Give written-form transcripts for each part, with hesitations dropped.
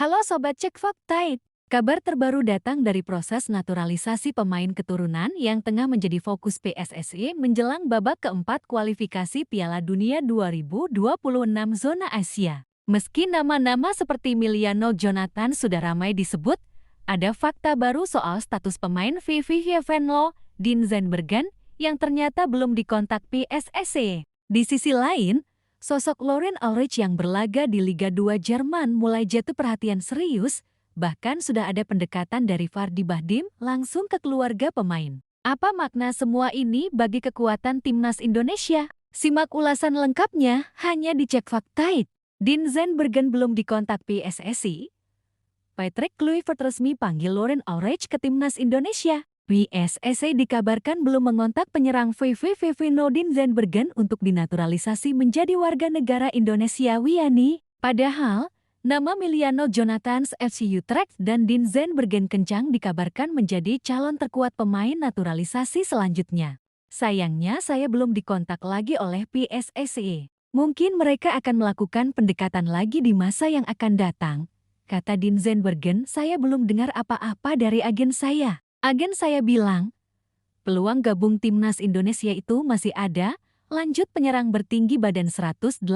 Halo Sobat Cek Fakta. Kabar terbaru datang dari proses naturalisasi pemain keturunan yang tengah menjadi fokus PSSI menjelang babak keempat kualifikasi Piala Dunia 2026 zona Asia. Meski nama-nama seperti Emiliano Jonathan sudah ramai disebut, ada fakta baru soal status pemain VV Venlo, Dinzen Bergen, yang ternyata belum dikontak PSSI. Di sisi lain, sosok Loren Ulrich yang berlaga di Liga 2 Jerman mulai jatuh perhatian serius, bahkan sudah ada pendekatan dari Fardi Bahdim langsung ke keluarga pemain. Apa makna semua ini bagi kekuatan timnas Indonesia? Simak ulasan lengkapnya hanya di Cek Fakta. Dinzen Bergen belum dikontak PSSI. Patrick Kluivert resmi panggil Loren Ulrich ke timnas Indonesia. PSSI dikabarkan belum mengontak penyerang VV Dinzen Bergen untuk dinaturalisasi menjadi warga negara Indonesia Wiani. Padahal, nama Emiliano Jonathan FC Utrecht dan Dinzen Bergen kencang dikabarkan menjadi calon terkuat pemain naturalisasi selanjutnya. Sayangnya saya belum dikontak lagi oleh PSSI. Mungkin mereka akan melakukan pendekatan lagi di masa yang akan datang. Kata Dinzen Bergen, saya belum dengar apa-apa dari agen saya. Agen saya bilang, peluang gabung timnas Indonesia itu masih ada, lanjut penyerang bertinggi badan 188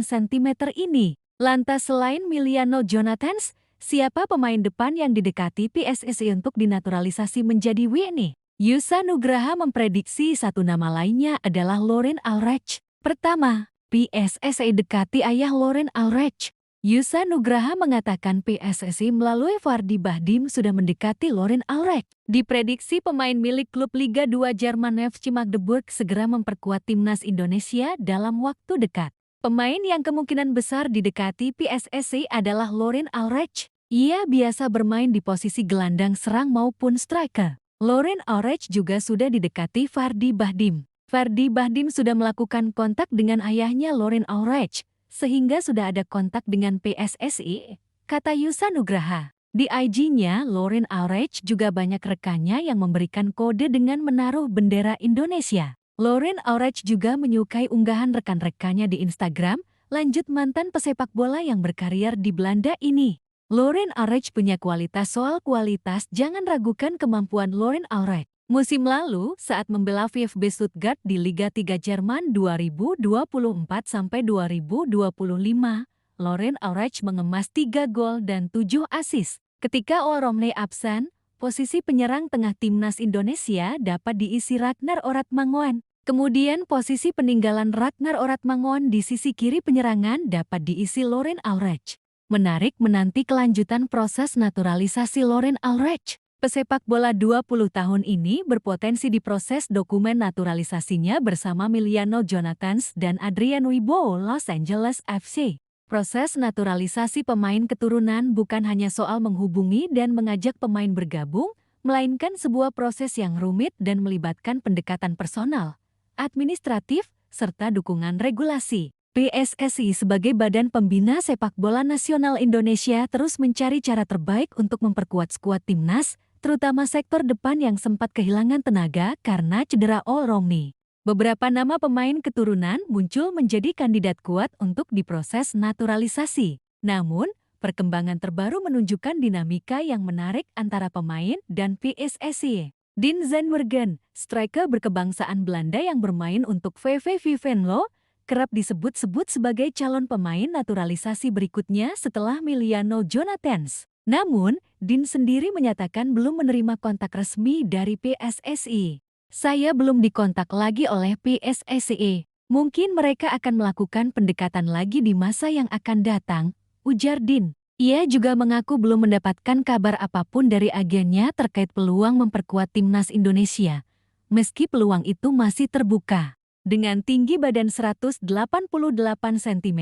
cm ini. Lantas selain Emiliano Jonathan, siapa pemain depan yang didekati PSSI untuk dinaturalisasi menjadi WNI? Yusa Nugraha memprediksi satu nama lainnya adalah Loren Ulrich. Pertama, PSSI dekati ayah Loren Ulrich. Yusa Nugraha mengatakan PSSI melalui Fardi Bahdim sudah mendekati Loren Ulrich. Diprediksi pemain milik klub Liga 2 Jerman FC Magdeburg segera memperkuat timnas Indonesia dalam waktu dekat. Pemain yang kemungkinan besar didekati PSSI adalah Loren Ulrich. Ia biasa bermain di posisi gelandang serang maupun striker. Loren Ulrich juga sudah didekati Fardi Bahdim. Fardi Bahdim sudah melakukan kontak dengan ayahnya Loren Ulrich, sehingga sudah ada kontak dengan PSSI, kata Yusa Nugraha. Di IG-nya, Loren Ulrich juga banyak rekannya yang memberikan kode dengan menaruh bendera Indonesia. Loren Ulrich juga menyukai unggahan rekan-rekannya di Instagram, lanjut mantan pesepak bola yang berkarir di Belanda ini. Loren Ulrich punya kualitas, soal kualitas jangan ragukan kemampuan Loren Ulrich. Musim lalu, saat membela VfB Stuttgart di Liga 3 Jerman 2024-2025, Loren Ulrich mengemas 3 gol dan 7 assist. Ketika Ol Romney absen, posisi penyerang tengah timnas Indonesia dapat diisi Ragnar Oratmangoen. Kemudian posisi peninggalan Ragnar Oratmangoen di sisi kiri penyerangan dapat diisi Loren Ulrich. Menarik menanti kelanjutan proses naturalisasi Loren Ulrich. Pesepak bola 20 tahun ini berpotensi diproses dokumen naturalisasinya bersama Emiliano Jonathan dan Adrian Wibowo Los Angeles FC. Proses naturalisasi pemain keturunan bukan hanya soal menghubungi dan mengajak pemain bergabung, melainkan sebuah proses yang rumit dan melibatkan pendekatan personal, administratif, serta dukungan regulasi. PSSI sebagai badan pembina sepak bola nasional Indonesia terus mencari cara terbaik untuk memperkuat skuad timnas, terutama sektor depan yang sempat kehilangan tenaga karena cedera Ol Romney. Beberapa nama pemain keturunan muncul menjadi kandidat kuat untuk diproses naturalisasi. Namun, perkembangan terbaru menunjukkan dinamika yang menarik antara pemain dan PSSI. Dinzen Bergen, striker berkebangsaan Belanda yang bermain untuk VV Venlo, kerap disebut-sebut sebagai calon pemain naturalisasi berikutnya setelah Emiliano Jonathan. Namun, Din sendiri menyatakan belum menerima kontak resmi dari PSSI. Saya belum dikontak lagi oleh PSSI. Mungkin mereka akan melakukan pendekatan lagi di masa yang akan datang, ujar Din. Ia juga mengaku belum mendapatkan kabar apapun dari agennya terkait peluang memperkuat timnas Indonesia. Meski peluang itu masih terbuka. Dengan tinggi badan 188 cm,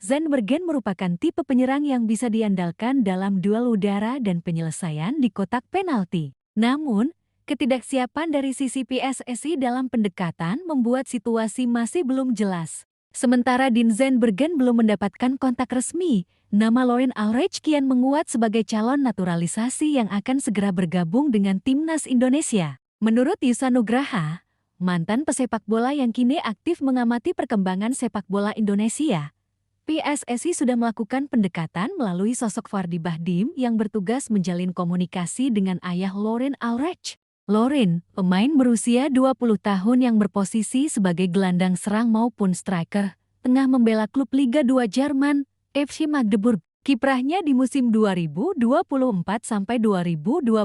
Zen Bergen merupakan tipe penyerang yang bisa diandalkan dalam duel udara dan penyelesaian di kotak penalti. Namun, ketidaksiapan dari sisi PSSI dalam pendekatan membuat situasi masih belum jelas. Sementara Dinzen Bergen belum mendapatkan kontak resmi, nama Loren Ulrich kian menguat sebagai calon naturalisasi yang akan segera bergabung dengan timnas Indonesia. Menurut Yusa Nugraha, mantan pesepak bola yang kini aktif mengamati perkembangan sepak bola Indonesia, PSSI sudah melakukan pendekatan melalui sosok Fardi Bahdim yang bertugas menjalin komunikasi dengan ayah Loren Ulreich. Loren, pemain berusia 20 tahun yang berposisi sebagai gelandang serang maupun striker, tengah membela klub Liga 2 Jerman, FC Magdeburg. Kiprahnya di musim 2024-2025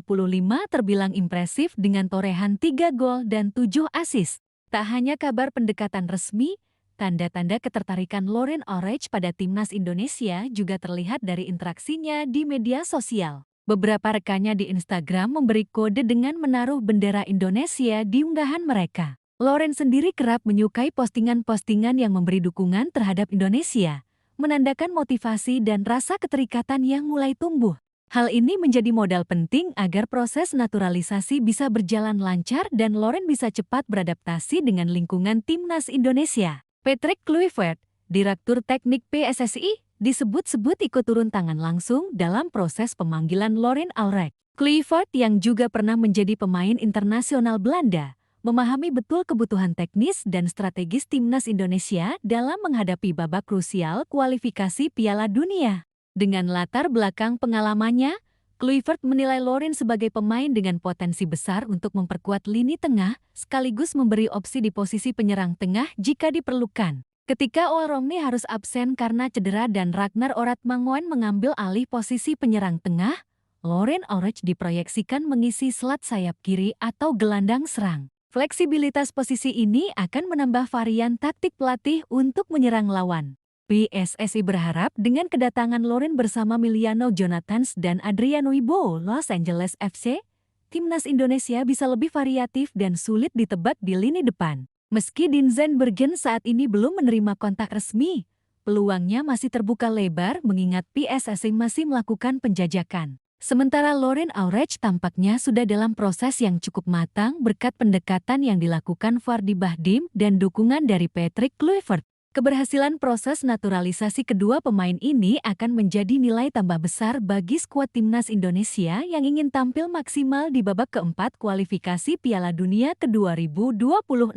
terbilang impresif dengan torehan 3 gol dan 7 assist. Tak hanya kabar pendekatan resmi, tanda-tanda ketertarikan Loren Ulreich pada timnas Indonesia juga terlihat dari interaksinya di media sosial. Beberapa rekannya di Instagram memberi kode dengan menaruh bendera Indonesia di unggahan mereka. Loren sendiri kerap menyukai postingan-postingan yang memberi dukungan terhadap Indonesia, menandakan motivasi dan rasa keterikatan yang mulai tumbuh. Hal ini menjadi modal penting agar proses naturalisasi bisa berjalan lancar dan Loren bisa cepat beradaptasi dengan lingkungan timnas Indonesia. Patrick Kluivert, Direktur Teknik PSSI, disebut-sebut ikut turun tangan langsung dalam proses pemanggilan Loren Ulreich. Kluivert yang juga pernah menjadi pemain internasional Belanda, memahami betul kebutuhan teknis dan strategis timnas Indonesia dalam menghadapi babak krusial kualifikasi Piala Dunia. Dengan latar belakang pengalamannya, Kluivert menilai Loren sebagai pemain dengan potensi besar untuk memperkuat lini tengah, sekaligus memberi opsi di posisi penyerang tengah jika diperlukan. Ketika Oel Romney harus absen karena cedera dan Ragnar Oratmangoen mengambil alih posisi penyerang tengah, Loren Ulreich diproyeksikan mengisi slot sayap kiri atau gelandang serang. Fleksibilitas posisi ini akan menambah varian taktik pelatih untuk menyerang lawan. PSSI berharap dengan kedatangan Loren bersama Miliano Jonathans dan Adrian Wibowo Los Angeles FC, timnas Indonesia bisa lebih variatif dan sulit ditebak di lini depan. Meski Dinzen Bergen saat ini belum menerima kontak resmi, peluangnya masih terbuka lebar mengingat PSSI masih melakukan penjajakan. Sementara Loren Ulreich tampaknya sudah dalam proses yang cukup matang berkat pendekatan yang dilakukan Fardi Bahdim dan dukungan dari Patrick Kluivert. Keberhasilan proses naturalisasi kedua pemain ini akan menjadi nilai tambah besar bagi skuad timnas Indonesia yang ingin tampil maksimal di babak keempat kualifikasi Piala Dunia ke-2026.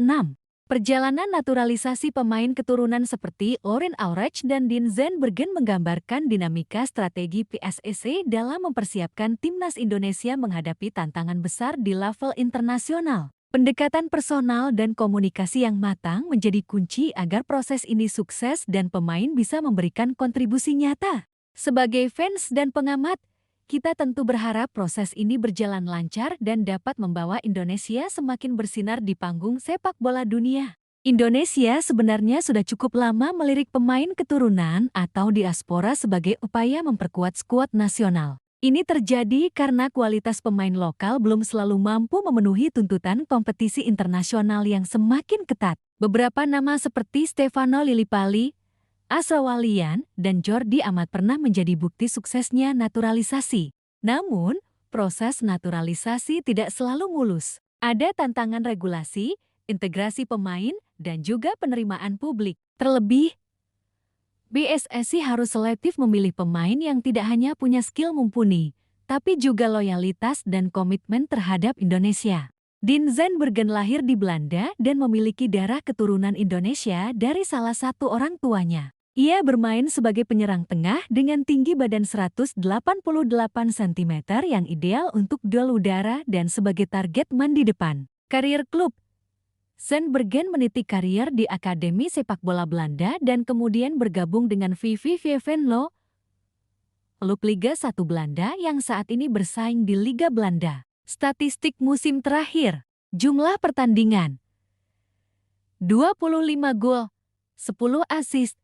Perjalanan naturalisasi pemain keturunan seperti Loren Ulreich dan Dinzen Bergen menggambarkan dinamika strategi PSSI dalam mempersiapkan timnas Indonesia menghadapi tantangan besar di level internasional. Pendekatan personal dan komunikasi yang matang menjadi kunci agar proses ini sukses dan pemain bisa memberikan kontribusi nyata. Sebagai fans dan pengamat, kita tentu berharap proses ini berjalan lancar dan dapat membawa Indonesia semakin bersinar di panggung sepak bola dunia. Indonesia sebenarnya sudah cukup lama melirik pemain keturunan atau diaspora sebagai upaya memperkuat skuad nasional. Ini terjadi karena kualitas pemain lokal belum selalu mampu memenuhi tuntutan kompetisi internasional yang semakin ketat. Beberapa nama seperti Stefano Lillipali, Asrawalian, dan Jordi Amat pernah menjadi bukti suksesnya naturalisasi. Namun, proses naturalisasi tidak selalu mulus. Ada tantangan regulasi, integrasi pemain, dan juga penerimaan publik. Terlebih, PSSI harus selektif memilih pemain yang tidak hanya punya skill mumpuni, tapi juga loyalitas dan komitmen terhadap Indonesia. Dinzen Bergen lahir di Belanda dan memiliki darah keturunan Indonesia dari salah satu orang tuanya. Ia bermain sebagai penyerang tengah dengan tinggi badan 188 cm yang ideal untuk duel udara dan sebagai target man di depan. Karier klub Dinzen Bergen meniti karier di Akademi Sepak Bola Belanda dan kemudian bergabung dengan VVV Venlo, klub Liga 1 Belanda yang saat ini bersaing di Liga Belanda. Statistik musim terakhir, jumlah pertandingan, 25 gol, 10 assist,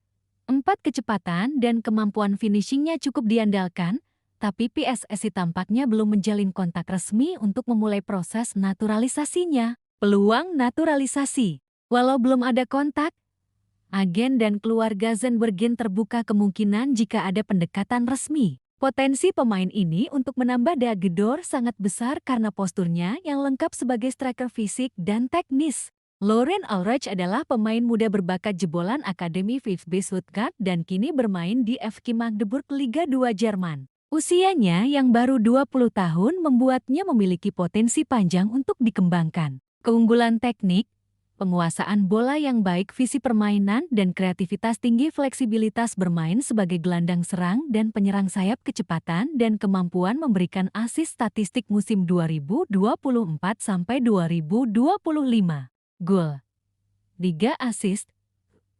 4 kecepatan dan kemampuan finishingnya cukup diandalkan, tapi PSSI tampaknya belum menjalin kontak resmi untuk memulai proses naturalisasinya. Peluang naturalisasi. Walau belum ada kontak, agen dan keluarga Dinzen Bergen terbuka kemungkinan jika ada pendekatan resmi. Potensi pemain ini untuk menambah dagedor sangat besar karena posturnya yang lengkap sebagai striker fisik dan teknis. Loren Ulreich adalah pemain muda berbakat jebolan Akademi VfB Stuttgart dan kini bermain di FC Magdeburg Liga 2 Jerman. Usianya yang baru 20 tahun membuatnya memiliki potensi panjang untuk dikembangkan. Keunggulan teknik, penguasaan bola yang baik, visi permainan, dan kreativitas tinggi, fleksibilitas bermain sebagai gelandang serang dan penyerang sayap, kecepatan dan kemampuan memberikan asis statistik musim 2024-2025. Gol 3 assist.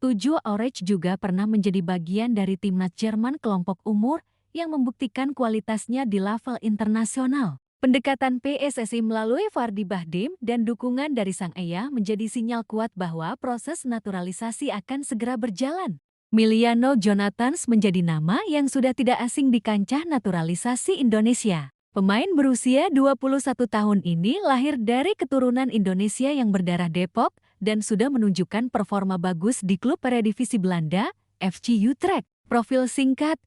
7 Aurich juga pernah menjadi bagian dari timnas Jerman kelompok umur yang membuktikan kualitasnya di level internasional. Pendekatan PSSI melalui Fardi Bahdim dan dukungan dari sang ayah menjadi sinyal kuat bahwa proses naturalisasi akan segera berjalan. Miliano Jonathans menjadi nama yang sudah tidak asing di kancah naturalisasi Indonesia. Pemain berusia 21 tahun ini lahir dari keturunan Indonesia yang berdarah Depok dan sudah menunjukkan performa bagus di klub Eredivisie Belanda, FC Utrecht. Profil singkat,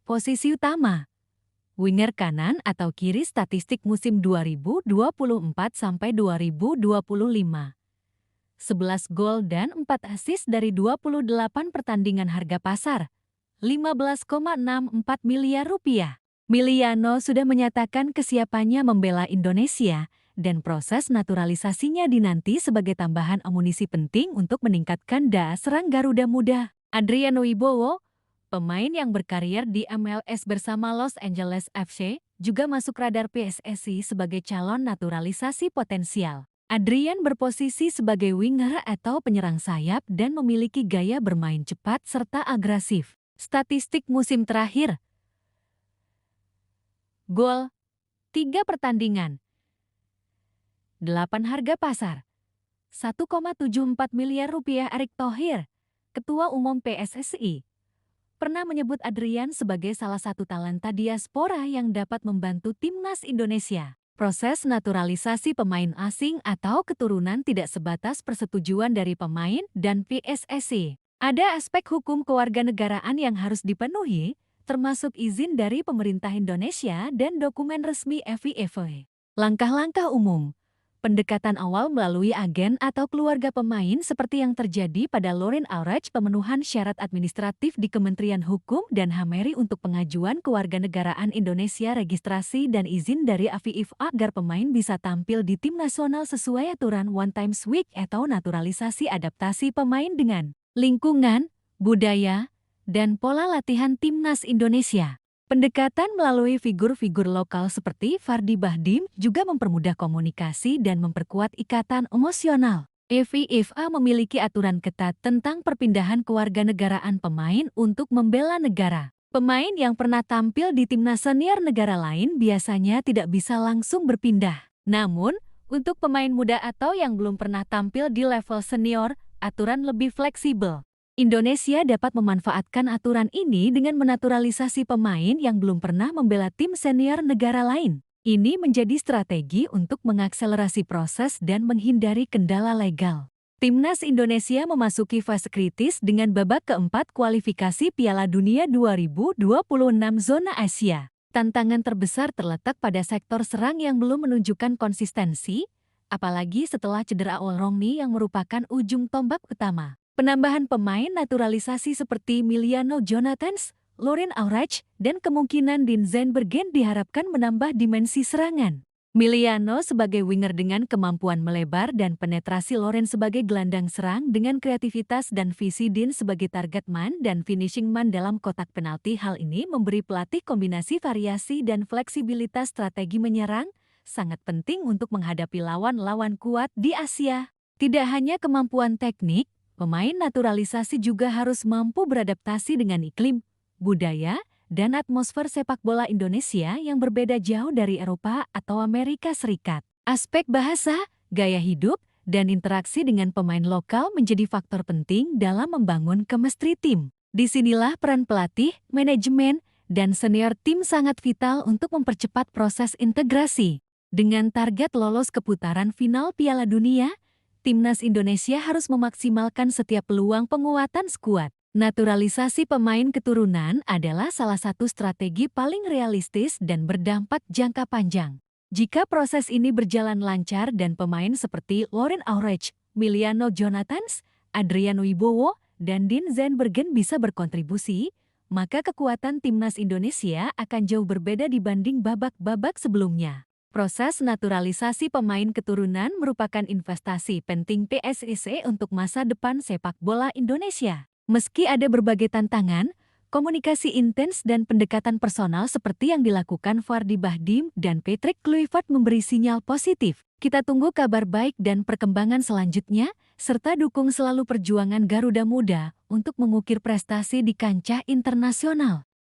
posisi utama, winger kanan atau kiri, statistik musim 2024-2025. 11 gol dan 4 assist dari 28 pertandingan, harga pasar Rp15,64 miliar. Miliano sudah menyatakan kesiapannya membela Indonesia dan proses naturalisasinya dinanti sebagai tambahan amunisi penting untuk meningkatkan daya serang Garuda Muda. Adriano Wibowo, pemain yang berkarir di MLS bersama Los Angeles FC, juga masuk radar PSSI sebagai calon naturalisasi potensial. Adrian berposisi sebagai winger atau penyerang sayap dan memiliki gaya bermain cepat serta agresif. Statistik musim terakhir: gol 3 pertandingan, 8 harga pasar Rp1,74 miliar. Erick Thohir, Ketua Umum PSSI, pernah menyebut Adrian sebagai salah satu talenta diaspora yang dapat membantu timnas Indonesia. Proses naturalisasi pemain asing atau keturunan tidak sebatas persetujuan dari pemain dan PSSI. Ada aspek hukum kewarganegaraan yang harus dipenuhi, termasuk izin dari pemerintah Indonesia dan dokumen resmi FIFA. Langkah-langkah umum, pendekatan awal melalui agen atau keluarga pemain seperti yang terjadi pada Laurent Aurich, pemenuhan syarat administratif di Kementerian Hukum dan HAM RI untuk pengajuan kewarganegaraan Indonesia, registrasi dan izin dari FIFA agar pemain bisa tampil di tim nasional sesuai aturan One Times Week atau naturalisasi, adaptasi pemain dengan lingkungan, budaya, dan pola latihan timnas Indonesia. Pendekatan melalui figur-figur lokal seperti Fardi Bahdim juga mempermudah komunikasi dan memperkuat ikatan emosional. FIFA memiliki aturan ketat tentang perpindahan kewarganegaraan pemain untuk membela negara. Pemain yang pernah tampil di timnas senior negara lain biasanya tidak bisa langsung berpindah. Namun, untuk pemain muda atau yang belum pernah tampil di level senior, aturan lebih fleksibel. Indonesia dapat memanfaatkan aturan ini dengan menaturalisasi pemain yang belum pernah membela tim senior negara lain. Ini menjadi strategi untuk mengakselerasi proses dan menghindari kendala legal. Timnas Indonesia memasuki fase kritis dengan babak keempat kualifikasi Piala Dunia 2026 zona Asia. Tantangan terbesar terletak pada sektor serang yang belum menunjukkan konsistensi, apalagi setelah cedera Olrongni yang merupakan ujung tombak utama. Penambahan pemain naturalisasi seperti Miliano Jonathans, Laurent Aurich, dan kemungkinan Dean Zandbergen diharapkan menambah dimensi serangan. Miliano sebagai winger dengan kemampuan melebar dan penetrasi, Laurent sebagai gelandang serang dengan kreativitas dan visi, Dean sebagai target man dan finishing man dalam kotak penalti. Hal ini memberi pelatih kombinasi variasi dan fleksibilitas strategi menyerang, sangat penting untuk menghadapi lawan-lawan kuat di Asia. Tidak hanya kemampuan teknik, pemain naturalisasi juga harus mampu beradaptasi dengan iklim, budaya, dan atmosfer sepak bola Indonesia yang berbeda jauh dari Eropa atau Amerika Serikat. Aspek bahasa, gaya hidup, dan interaksi dengan pemain lokal menjadi faktor penting dalam membangun chemistry tim. Disinilah peran pelatih, manajemen, dan senior tim sangat vital untuk mempercepat proses integrasi. Dengan target lolos ke putaran final Piala Dunia, Timnas Indonesia harus memaksimalkan setiap peluang penguatan skuad. Naturalisasi pemain keturunan adalah salah satu strategi paling realistis dan berdampak jangka panjang. Jika proses ini berjalan lancar dan pemain seperti Laurent Aurich, Miliano Jonathans, Adriano Wibowo, dan Dean Zandbergen bisa berkontribusi, maka kekuatan timnas Indonesia akan jauh berbeda dibanding babak-babak sebelumnya. Proses naturalisasi pemain keturunan merupakan investasi penting PSSI untuk masa depan sepak bola Indonesia. Meski ada berbagai tantangan, komunikasi intens dan pendekatan personal seperti yang dilakukan Fardi Bahdim dan Patrick Kluivert memberi sinyal positif. Kita tunggu kabar baik dan perkembangan selanjutnya, serta dukung selalu perjuangan Garuda Muda untuk mengukir prestasi di kancah internasional.